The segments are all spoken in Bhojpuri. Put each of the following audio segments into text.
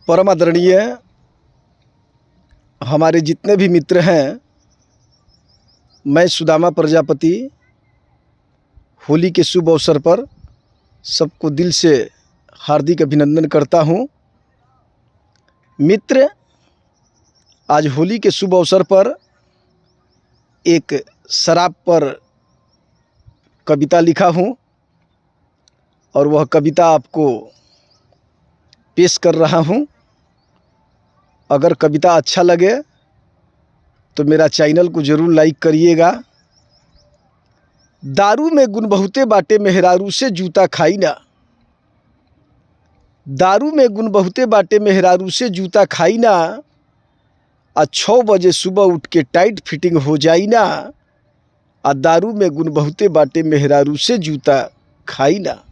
परम आदरणीय हमारे जितने भी मित्र हैं, मैं सुदामा प्रजापति होली के शुभ अवसर पर सबको दिल से हार्दिक अभिनंदन करता हूं। मित्र, आज होली के शुभ अवसर पर एक शराब पर कविता लिखा हूं और वह कविता आपको पेश कर रहा हूं। अगर कविता अच्छा लगे तो मेरा चैनल को ज़रूर लाइक करिएगा। दारू में गुण बहुते बाटे मेहरारू से जूता खाई ना। दारू में गुण बहुते बाटे मेहरारू से जूता खाई ना। 6 बजे सुबह उठ के टाइट फिटिंग हो जाई ना। दारू में गुण बहुते बाटे मेहरारू से जूता खाई ना।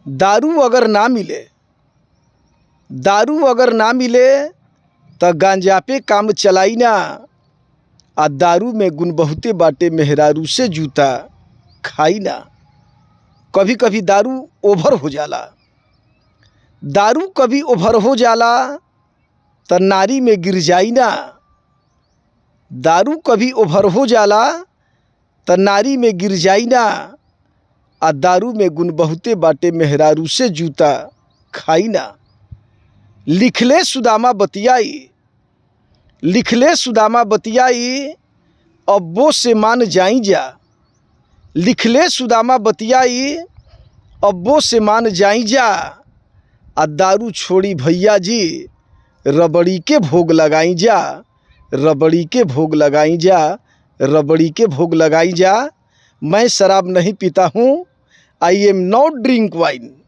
दारू अगर ना मिले तो गांजा पे काम चलाई ना। दारू में गुण बहुते बाटे मेहरारू से जूता खाई ना। कभी कभी दारू ओवर हो जाला। दारू कभी ओवर हो जाला तो नारी में गिर जाई ना। दारू कभी ओवर हो जाला तो नारी में गिर जाई ना। दारू में गुण बहुते बाटे मेहरारू से जूता खाई ना। लिखले सुदामा बतियाई अब्बो से मान जाई जा। लिखले सुदामा बतियाई अब्बो से मान जाई जा। दारू छोड़ी भैया जी रबड़ी के भोग लगाई जा। रबड़ी के भोग लगाई जा। रबड़ी के भोग लगाई जा। मैं शराब नहीं पीता हूँ। I am not drink wine.